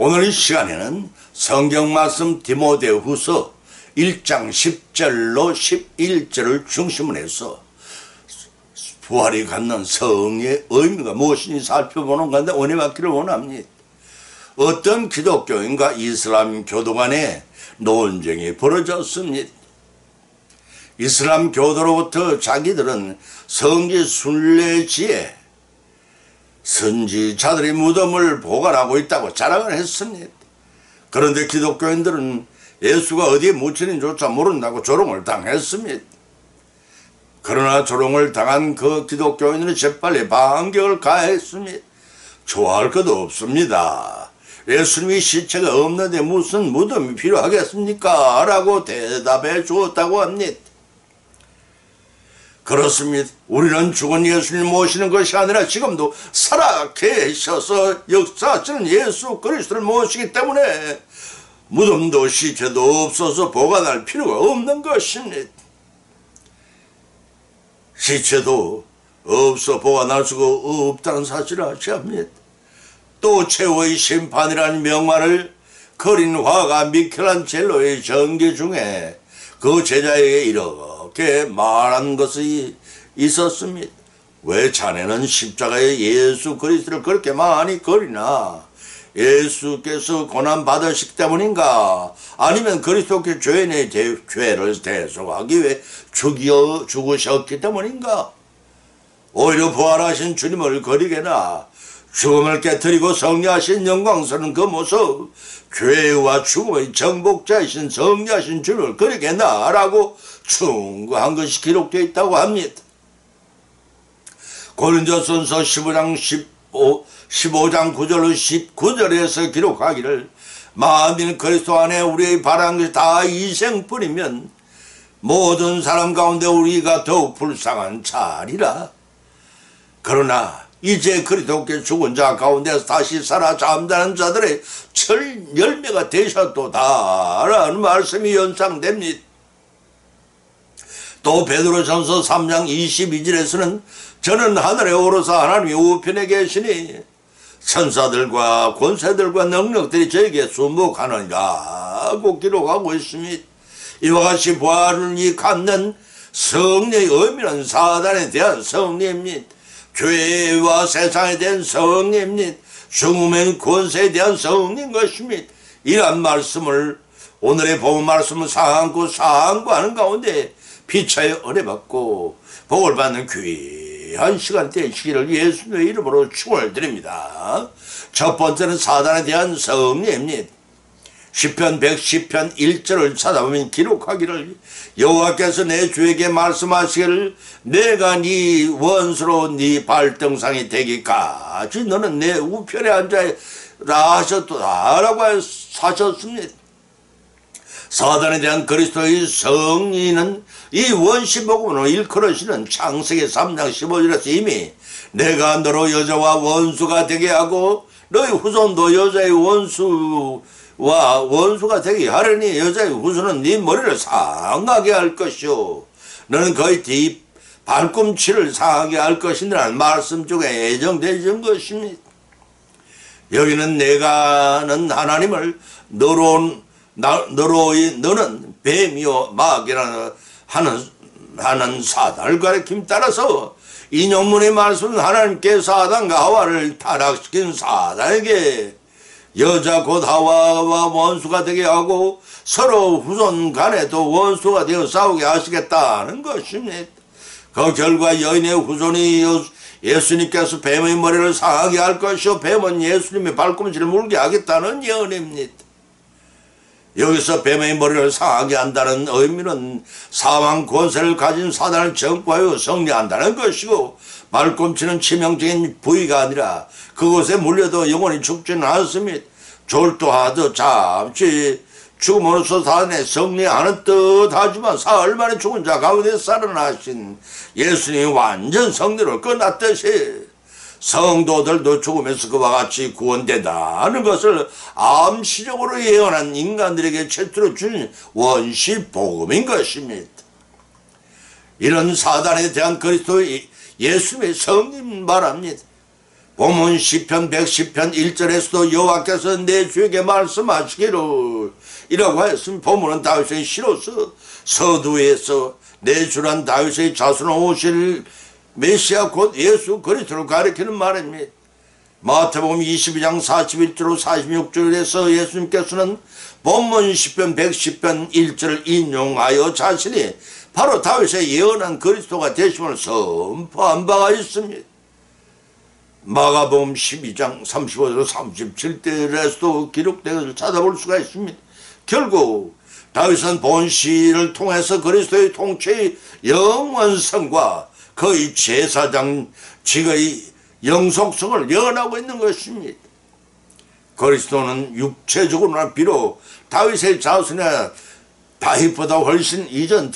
오늘 이 시간에는 성경 말씀 디모데후서 1장 10절로 11절을 중심으로 해서 부활이 갖는 성의 의미가 무엇인지 살펴보는 건데 은혜 받기를 원합니다. 어떤 기독교인과 이슬람 교도 간에 논쟁이 벌어졌습니다. 이슬람 교도로부터 자기들은 성지 순례지에 선지자들의 무덤을 보관하고 있다고 자랑을 했습니다. 그런데 기독교인들은 예수가 어디에 묻히는지조차 모른다고 조롱을 당했습니다. 그러나 조롱을 당한 그 기독교인들은 재빨리 반격을 가했습니다. 좋아할 것도 없습니다. 예수님이 시체가 없는데 무슨 무덤이 필요하겠습니까? 라고 대답해 주었다고 합니다. 그렇습니다. 우리는 죽은 예수님 모시는 것이 아니라 지금도 살아 계셔서 역사하시는 예수 그리스도를 모시기 때문에 무덤도 시체도 없어서 보관할 필요가 없는 것입니다. 시체도 없어 보관할 수가 없다는 사실을 아시합니다. 또 최후의 심판이라는 명말을 그린 화가 미켈란젤로의 전기 중에 그 제자에게 이렇게 말한 것이 있었습니다. 왜 자네는 십자가에 예수 그리스도를 그렇게 많이 그리나? 예수께서 고난받으시기 때문인가? 아니면 그리스도께 죄인의 죄를 대속하기 위해 죽으셨기 때문인가? 오히려 부활하신 주님을 그리게나 죽음을 깨뜨리고 승리하신 영광스러운 그 모습, 죄와 죽음의 정복자이신 승리하신 주님을 그리게나 라고 충고한 것이 기록되어 있다고 합니다. 고린도전서 15장 9절로 19절에서 기록하기를 만일 그리스도 안에 우리의 바라는 것이 다 이생뿐이면 모든 사람 가운데 우리가 더욱 불쌍한 자리라. 그러나 이제 그리스도께 죽은 자 가운데서 다시 살아 잠자는 자들의 첫 열매가 되셨도다 라는 말씀이 연상됩니다. 또 베드로전서 3장 22절에서는 저는 하늘에 오르사 하나님이 우편에 계시니 천사들과 권세들과 능력들이 저에게 순복하느니라고 기록하고 있습니다. 이와 같이 부활을 갖는 성령의 의미는 사단에 대한 성령입니다. 죄와 세상에 대한 성령입니다. 죽음의 권세에 대한 성령인 것입니다. 이러한 말씀을 오늘의 본 말씀을 상고하는 가운데 피차에 은혜받고 복을 받는 귀한 시간 되시기를 예수님의 이름으로 축원을 드립니다. 첫 번째는 사단에 대한 성령입니다. 시편 110편 1절을 찾아보면 기록하기를 여호와께서 내 주에게 말씀하시기를 내가 네 원수로 네 발등상이 되기까지 너는 내 우편에 앉아라 하셨도다 라고 하셨습니다. 사단에 대한 그리스도의 성리는 이 원시복음으로 일컬으시는 창세기 3장 15절에서 이미 내가 너로 여자와 원수가 되게 하고 너의 후손도 여자의 원수가 되게 하려니 여자의 후손은 네 머리를 상하게 할 것이요 너는 그의 뒤 발꿈치를 상하게 할 것이라는 말씀 중에 예정되어진 것입니다. 여기는 내가는 하나님을 너는 뱀이요 마귀라는 하는 사단을 가리킴 따라서 이 논문의 말씀은 하나님께서 아담과 하와를 타락시킨 사단에게 여자 곧 하와와 원수가 되게 하고 서로 후손 간에도 원수가 되어 싸우게 하시겠다는 것입니다. 그 결과 여인의 후손이 예수님께서 뱀의 머리를 상하게 할 것이요 뱀은 예수님의 발꿈치를 물게 하겠다는 예언입니다. 여기서 뱀의 머리를 상하게 한다는 의미는 사망 권세를 가진 사단을 정과하여 승리한다는 것이고 발꿈치는 치명적인 부위가 아니라 그곳에 물려도 영원히 죽지는 않습니다. 졸도하듯 잠시 죽음으로써 사단에 승리하는 듯 하지만 사흘 만에 죽은 자 가운데 살아나신 예수님이 완전 승리를 끝났듯이 성도들도 죽으면서 그와 같이 구원된다는 것을 암시적으로 예언한 인간들에게 최초로 준 원시 복음인 것입니다. 이런 사단에 대한 그리스도의 예수님의 성님 말합니다. 본문 시편 110편 1절에서도 여호와께서 내 주에게 말씀하시기를 이라고 하였으면 본문은 다윗의 시로서 서두에서 내 주란 다윗의 자손으로 오실 메시아 곧 예수 그리스도를 가리키는 말입니다. 마태복음 22장 41절로 46절에서 예수님께서는 본문 시편 110편 1절을 인용하여 자신이 바로 다윗의 예언한 그리스도가 되심을 선포한 바가 있습니다. 마가복음 12장 35절로 37절에서도 기록된 것을 찾아볼 수가 있습니다. 결국 다윗은 본시를 통해서 그리스도의 통치의 영원성과 그의 제사장 직의 영속성을 예언하고 있는 것입니다. 그리스도는 육체적으로나 비록 다윗의 자손이나 다윗보다 훨씬 이전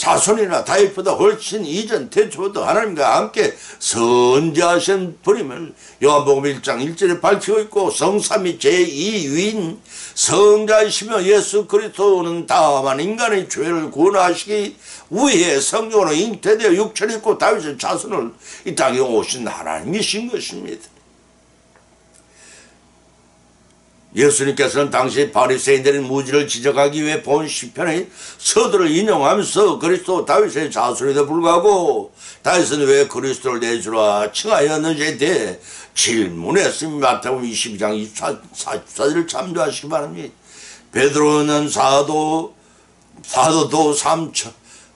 자손이나 다윗보다 훨씬 이전 태초부터 하나님과 함께 선지하신 분임을 요한복음 1장 1절에 밝히고 있고 성삼위 제2위인 성자이시며 예수 그리스도는 다만 인간의 죄를 구원하시기 위해 성령으로 잉태되어 육체를 입고 다윗의 자손을 이 땅에 오신 하나님이신 것입니다. 예수님께서는 당시 바리새인들의 무지를 지적하기 위해 본 시편의 서두를 인용하면서 그리스도 다윗의 자손에도 불구하고 다윗은 왜 그리스도를 내 주라 칭하였는지에 대해 질문했습니다. 마태복음 22장 44절을 참조하시기 바랍니다.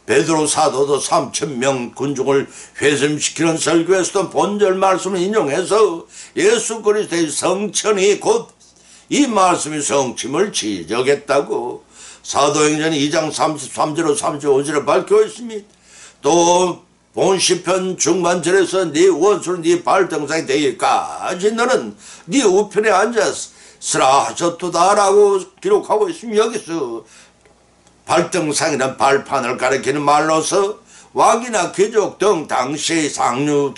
베드로 사도도 3,000명 군중을 회심시키는 설교에서도 본절 말씀을 인용해서 예수 그리스도의 성천이 곧 이 말씀이 성침을 지적했다고 사도행전 2장 33절로 35절에 밝혀 있습니다. 또 본시편 중반절에서 네 원수는 네 발등상이 되기까지 너는 네 우편에 앉았으라 하셨도다라고 기록하고 있습니다. 여기서 발등상이란 발판을 가리키는 말로서 왕이나 귀족 등 당시의 상류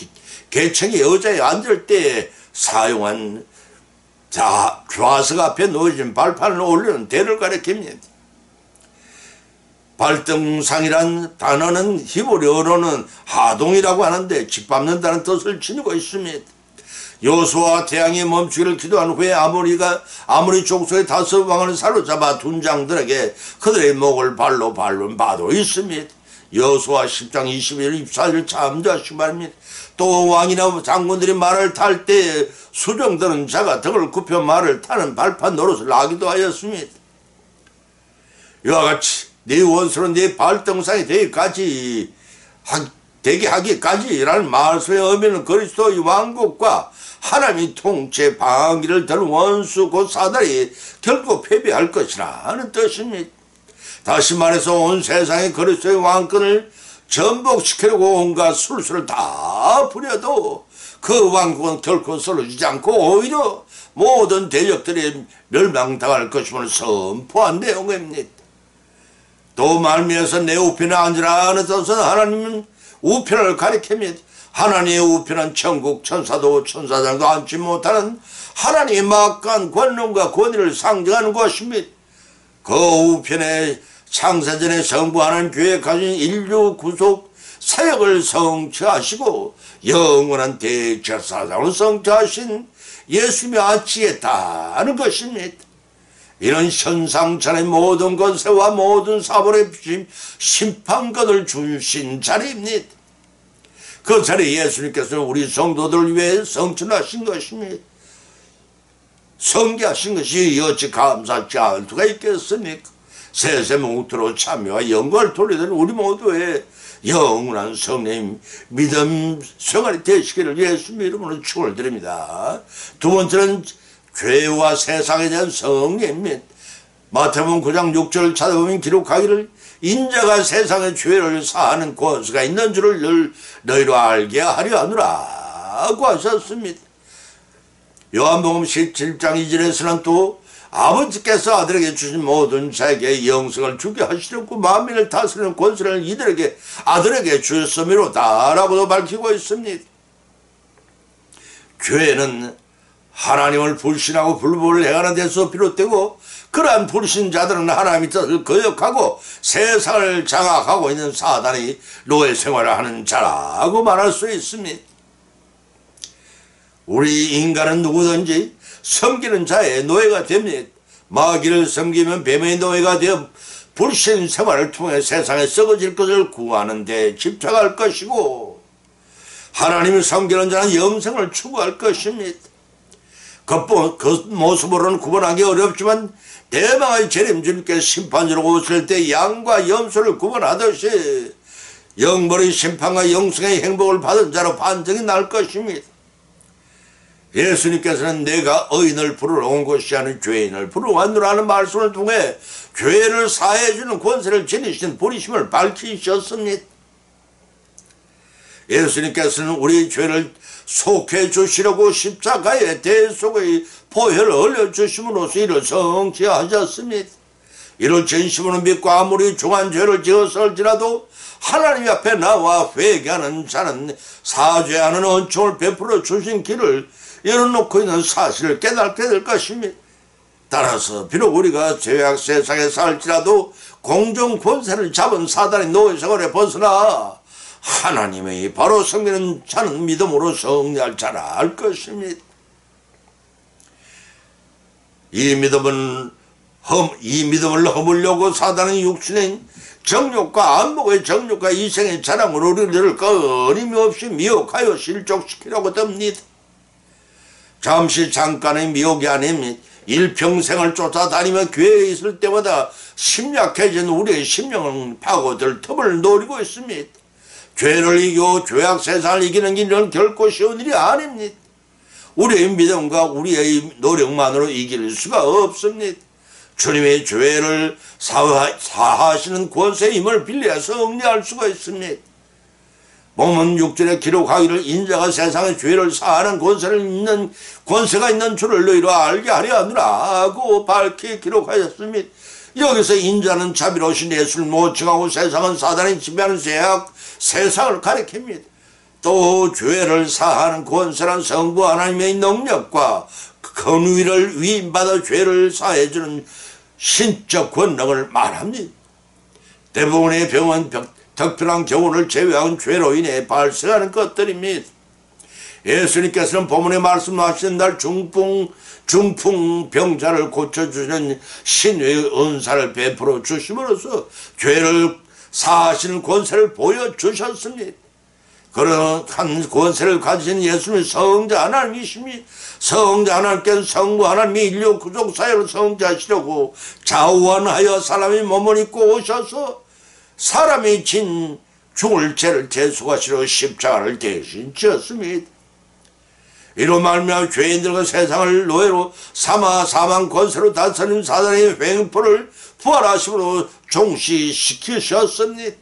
계층이 의자에 앉을 때 사용한 좌석 앞에 놓여진 발판을 올리는 대를 가리킵니다. 발등상이란 단어는 히브리어로는 하동이라고 하는데 짓밟는다는 뜻을 지니고 있습니다. 여호수아와 태양이 멈추기를 기도한 후에 아모리 족속의 다섯 왕을 사로잡아 둔장들에게 그들의 목을 발로 밟은 바도 있습니다. 여호수아 10장 21절 24절 참조하시기 바랍니다. 또 왕이나 장군들이 말을 탈 때 수정드는 자가 등을 굽혀 말을 타는 발판 노릇을 하기도 하였습니다. 이와 같이 네 원수는 네 발등상이 되게 하기까지라는 말씀의 의미는 그리스도의 왕국과 하나님의 통치 방위를 들 원수 곧 사단이 결국 패배할 것이라는 뜻입니다. 다시 말해서 온 세상에 그리스도의 왕권을 전복시키려고 온갖 술수를 다 부려도 그 왕국은 결코 쓰러지지 않고 오히려 모든 대적들이 멸망당할 것임을 선포한 내용입니다. 또 말미에서 내 우편에 앉으라 하는 뜻은 하나님은 우편을 가리킵니다. 하나님의 우편은 천국 천사도 천사장도 앉지 못하는 하나님의 막강한 권능과 권위를 상징하는 것입니다. 그 우편에 창세전에 성부하는 교회에 가진 인류 구속 사역을 성취하시고 영원한 대제사장으로 성취하신 예수님이 앉히겠다는 것입니다. 이런 현상전의 모든 권세와 모든 사본의 심판권을 주신 자리입니다. 그 자리에 예수님께서는 우리 성도들을 위해 성천하신 것입니다. 성기하신 것이 어찌 감사치 않을 수가 있겠습니까? 세세뭉토로 참여와 영광을 돌리는 우리 모두의 영원한 성령 믿음 생활이 되시기를 예수님 이름으로 축원을 드립니다. 두 번째는 죄와 세상에 대한 성례입니다. 마태복음 9장 6절 찾아보면 기록하기를 인자가 세상의 죄를 사하는 권세가 있는 줄을 너희로 알게 하려 하노라고 하셨습니다. 요한복음 17장 2절에서는 또 아버지께서 아들에게 주신 모든 자에게 영생을 주게 하시려고 만민을 다스리는 권세를 아들에게 주셨음이로다 라고도 밝히고 있습니다. 죄는 하나님을 불신하고 불법을 행하는 데서 비롯되고 그러한 불신자들은 하나님의 뜻을 거역하고 세상을 장악하고 있는 사단이 노예 생활을 하는 자라고 말할 수 있습니다. 우리 인간은 누구든지 섬기는 자의 노예가 됩니다. 마귀를 섬기면 뱀의 노예가 되어 불신 생활을 통해 세상에 썩어질 것을 구하는 데 집착할 것이고, 하나님을 섬기는 자는 영생을 추구할 것입니다. 겉모습으로는 구분하기 어렵지만 대망의 재림주님께서 심판으로 오실 때 양과 염소를 구분하듯이 영벌의 심판과 영생의 행복을 받은 자로 판정이 날 것입니다. 예수님께서는 내가 의인을 부르러 온 것이 아닌 죄인을 부르러 왔노라는 말씀을 통해 죄를 사해주는 권세를 지니신 부리심을 밝히셨습니다. 예수님께서는 우리 죄를 속해 주시려고 십자가의 대속의 보혈을 흘려주심으로써 이를 성취하셨습니다. 이를 진심으로 믿고 아무리 중한 죄를 지었을지라도 하나님 앞에 나와 회개하는 자는 사죄하는 은총을 베풀어 주신 길을 열어놓고 있는 사실을 깨닫게 될 것입니다. 따라서 비록 우리가 죄악 세상에 살지라도 공정 권세를 잡은 사단의 노예 생활에 벗어나 하나님의 바로 섬기는 자는 믿음으로 승리할 자라 할 것입니다. 이 믿음을 허물려고 사단은 육신의 정욕과 안목의 정욕과 이생의 자랑으로 우리를 끊임없이 미혹하여 실족시키려고 듭니다. 잠시 잠깐의 미혹이 아닙니다. 일평생을 쫓아다니며 교회에 있을 때마다 심약해진 우리의 심령은 파고들 틈을 노리고 있습니다. 죄를 이기고 죄악 세상을 이기는 길은 결코 쉬운 일이 아닙니다. 우리의 믿음과 우리의 노력만으로 이길 수가 없습니다. 주님의 죄를 사하시는 권세의 힘을 빌려야 승리할 수가 있습니다. 본문 6절에 기록하기를 인자가 세상의 죄를 사하는 권세가 있는 줄을 너희로 알게 하려 하느라 하고 밝히 기록하였습니다. 여기서 인자는 자비로우신 예수를 모칭하고 세상은 사단이 지배하는 세상을 가리킵니다. 또 죄를 사하는 권세란 성부 하나님의 능력과 권위를 위임받아 죄를 사해주는 신적 권능을 말합니다. 대부분의 병은 특별한 경우를 제외한 죄로 인해 발생하는 것들입니다. 예수님께서는 본문에 말씀하신 날 중풍 병자를 고쳐주시는 신의 은사를 베풀어 주심으로써 죄를 사하시는 권세를 보여주셨습니다. 그런 한 권세를 가지신 예수님은 성자 하나님이십니다. 성자 하나님께서 성부 하나님이 인류 구속 사역을 성취하시려고 자원하여 사람의 몸을 입고 오셔서 사람이 진 죽을 죄를 대속하시려 십자가를 대신 지었습니다. 이로 말미암아 죄인들과 세상을 노예로 삼아 사망 권세로 다스리는 사단의 횡포를 부활하심으로 종시시키셨습니다.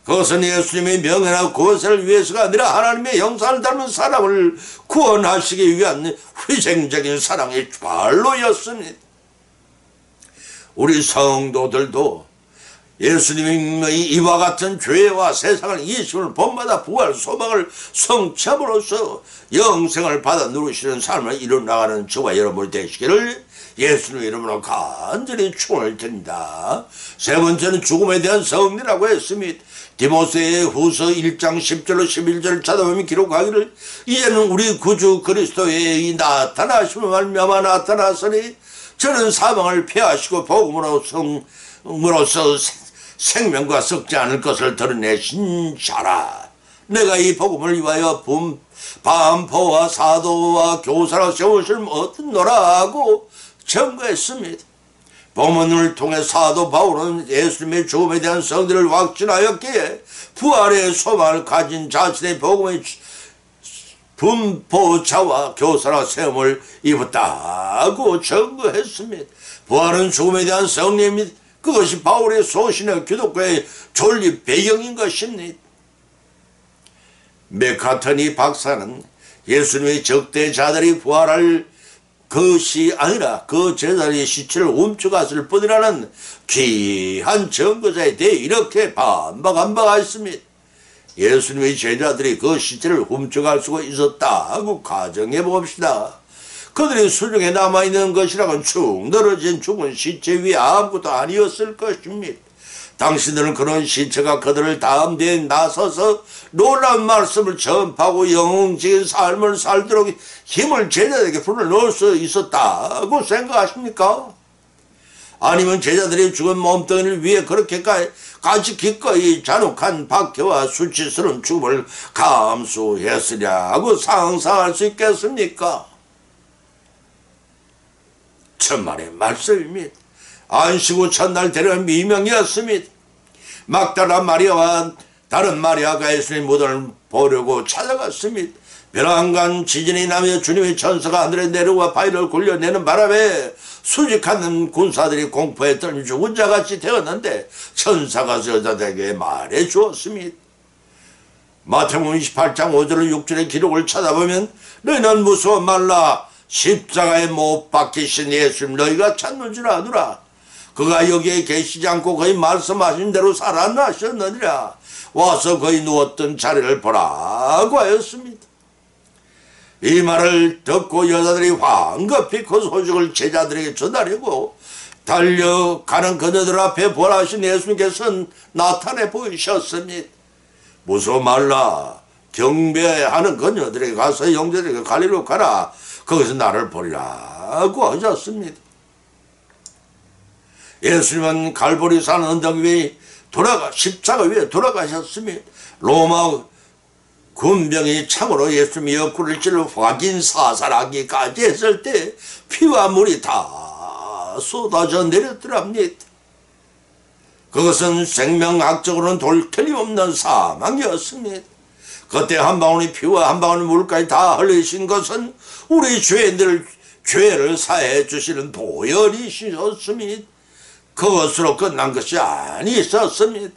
그것은 예수님의 명예나 권세를 위해서가 아니라 하나님의 형상을 닮은 사람을 구원하시기 위한 희생적인 사랑의 발로였습니다. 우리 성도들도 예수님의 이와 같은 죄와 세상을 이심을 본받아 부활 소망을 성취함으로써 영생을 받아 누리시는 삶을 이뤄나가는 저와 여러분이 되시기를 예수님의 이름으로 간절히 축원을 드립니다. 세 번째는 죽음에 대한 승리라고 했습니다. 디모스의 후서 1장 10절로 11절을 찾아보면 기록하기를 이제는 우리 구주 그리스도의 나타나심을 말미암아 나타났으니 저는 사망을 패하시고 복음으로서 생명과 썩지 않을 것을 드러내신 자라. 내가 이 복음을 위하여 반포와 사도와 교사라 세우실 얻었노라 하고 증거했습니다. 본문을 통해 사도 바울은 예수님의 죽음에 대한 성리를 확신하였기에 부활의 소망을 가진 자신의 복음의 분포자와 교사라 세움을 입었다고 증거했습니다. 부활은 죽음에 대한 승리입니다. 그것이 바울의 소신의 기독교의 존립 배경인 것입니다. 맥카트니 박사는 예수님의 적대자들이 부활할 것이 아니라 그 제자리의 시체를 훔쳐갔을 뿐이라는 귀한 증거자에 대해 이렇게 반박했습니다. 예수님의 제자들이 그 시체를 훔쳐갈 수가 있었다고 가정해 봅시다. 그들의 수중에 남아있는 것이라곤 축 늘어진 죽은 시체 위에 아무것도 아니었을 것입니다. 당신들은 그런 시체가 그들을 다음 뒤에 나서서 놀라운 말씀을 전파하고 영웅적인 삶을 살도록 힘을 제자들에게 불어넣을 수 있었다고 생각하십니까? 아니면 제자들이 죽은 몸뚱이를 위해 그렇게까지 기꺼이 잔혹한 박해와 수치스러운 죽음을 감수했으랴고 상상할 수 있겠습니까? 천만의 말씀입니다. 안식 후 첫날 데려간 미명이었습니다. 막달라 마리아와 다른 마리아가 예수님 무덤을 보려고 찾아갔습니다. 벼랑간 지진이 나며 주님의 천사가 하늘에 내려와 바위를 굴려내는 바람에 수직한 군사들이 공포에 떨며 죽은 자같이 되었는데 천사가 여자들에게 말해 주었습니다. 마태복음 28장 5절 6절의 기록을 찾아보면 너희는 무서워 말라 십자가에 못 박히신 예수님 너희가 찾는 줄 아노라. 그가 여기에 계시지 않고 그의 말씀하신 대로 살아나셨느니라. 와서 그의 누웠던 자리를 보라고 하였습니다. 이 말을 듣고 여자들이 황급히 그 소식을 제자들에게 전하려고 달려가는 그녀들 앞에 부활하신 예수님께서는 나타내 보이셨습니다. 무서워 말라 경배하는 그녀들에게 가서 형제들에게 갈리로 가라. 거기서 나를 보리라고 하셨습니다. 예수님은 갈보리산 언덕 위에 십자가 위에 돌아가셨습니다. 로마 군병이 창으로 예수님의 옆구리를 찔러 확인 사살하기까지 했을 때 피와 물이 다 쏟아져 내렸더랍니다. 그것은 생명학적으로는 틀림없는 사망이었습니다. 그때 한 방울의 피와 한 방울의 물까지 다 흘리신 것은 우리 죄를 사해 주시는 보혈이셨습니다. 그것으로 끝난 것이 아니었습니다.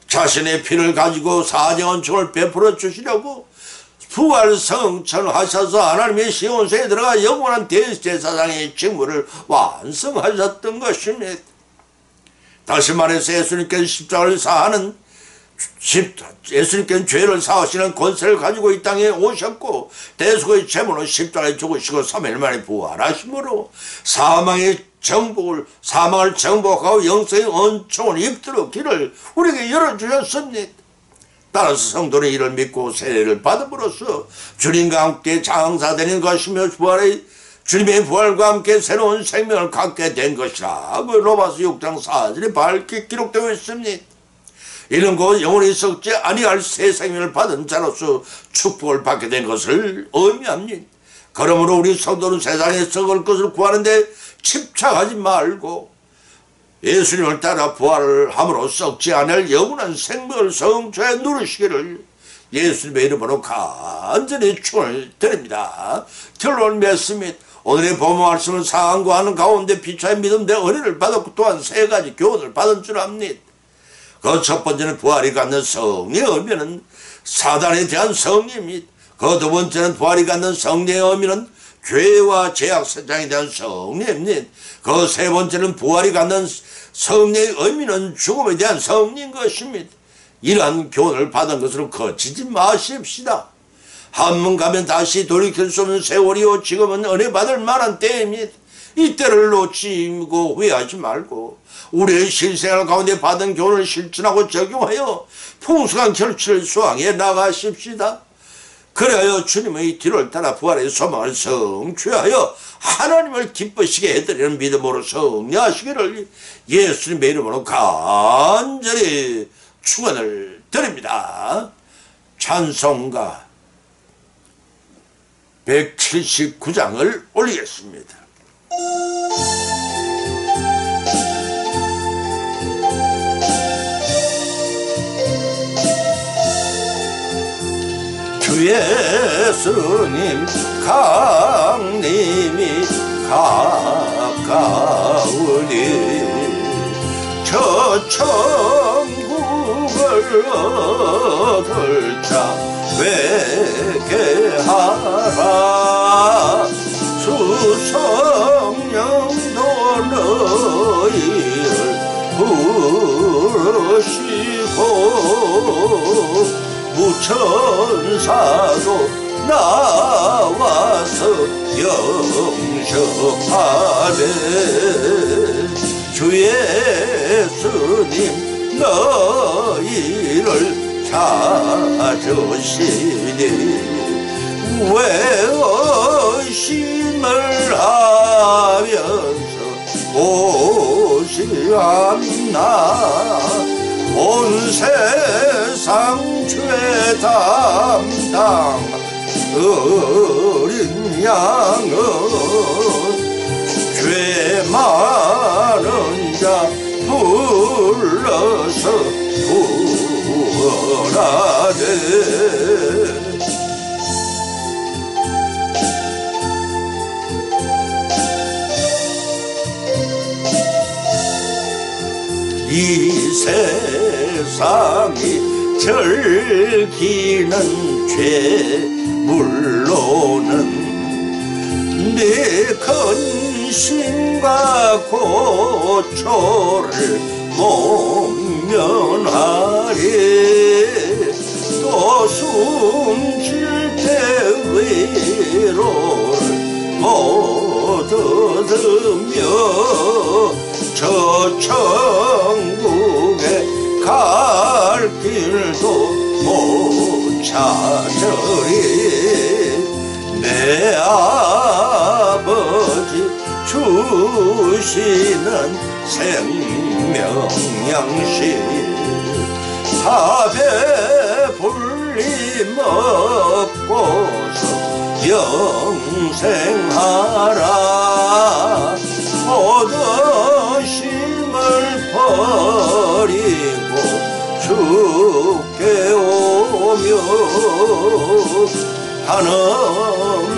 자신의 피를 가지고 사정언총을 베풀어 주시려고 부활 성천하셔서 하나님의 시온세에 들어가 영원한 대제사장의 직무를 완성하셨던 것입니다. 다시 말해서 예수님께서 십자가를 사하는 예수님께서는 죄를 사하시는 권세를 가지고 이 땅에 오셨고 대속의 제물로 십자가에 죽으시고 3일 만에 부활하심으로 사망을 정복하고 영생의 은총을 입도록 길을 우리에게 열어주셨습니다. 따라서 성도는 이를 믿고 세례를 받음으로써 주님과 함께 장사되는 것이며 주님의 부활과 함께 새로운 생명을 갖게 된 것이라 로마서 6장 4절에 밝게 기록되어 있습니다. 이런 것 영원히 썩지 아니할 새 생명을 받은 자로서 축복을 받게 된 것을 의미합니다. 그러므로 우리 성도는 세상에 썩을 것을 구하는데 집착하지 말고 예수님을 따라 부활을 함으로 썩지 않을 영원한 생명을 성취해 누리시기를 예수님의 이름으로 간절히 축원을 드립니다. 결론 맺습니다. 오늘의 본문 말씀은 상황과 하는 가운데 피차의 믿음 내 은혜를 받았고 또한 세 가지 교훈을 받은 줄 압니다. 그 첫 번째는 부활이 갖는 성리의 의미는 사단에 대한 승리입니다. 그 두 번째는 부활이 갖는 성리의 의미는 죄와 죄악 세상에 대한 승리입니다. 그 세 번째는 부활이 갖는 승리의 의미는 죽음에 대한 승리인 것입니다. 이러한 교훈을 받은 것으로 거치지 마십시다. 한 번 가면 다시 돌이킬 수 없는 세월이요 지금은 은혜 받을 만한 때입니다. 이때를 놓치고 후회하지 말고 우리의 실생활 가운데 받은 교훈을 실천하고 적용하여 풍성한 결실을 수확해 나가십시다. 그래야 주님의 뒤를 따라 부활의 소망을 성취하여 하나님을 기쁘시게 해드리는 믿음으로 승리하시기를 예수님의 이름으로 간절히 축원을 드립니다. 찬송가 179장을 올리겠습니다. 주 예수님 강림이 가까우니 저 천국을 얻을 자 회개하라. 주 성령도 너희를 부르시고 무천사도 나와서 영접하네. 주 예수님 너희를 찾으시니 왜 의심을 하면서 오지 않나 온 세상 죄 담당 어린 양은 죄 많은 자 불러서 구원하되 이 세상이 즐기는 죄 물로는 내 근심과 고초를 목면하리 또 숨쉴 때 위로를 못 얻으며 저 천국에 갈 길도 못 찾으리 내 아버지 주시는 생명 양식 다 배불리 먹고서 영생하라 모든 힘을 버리고 주께 오며 하늘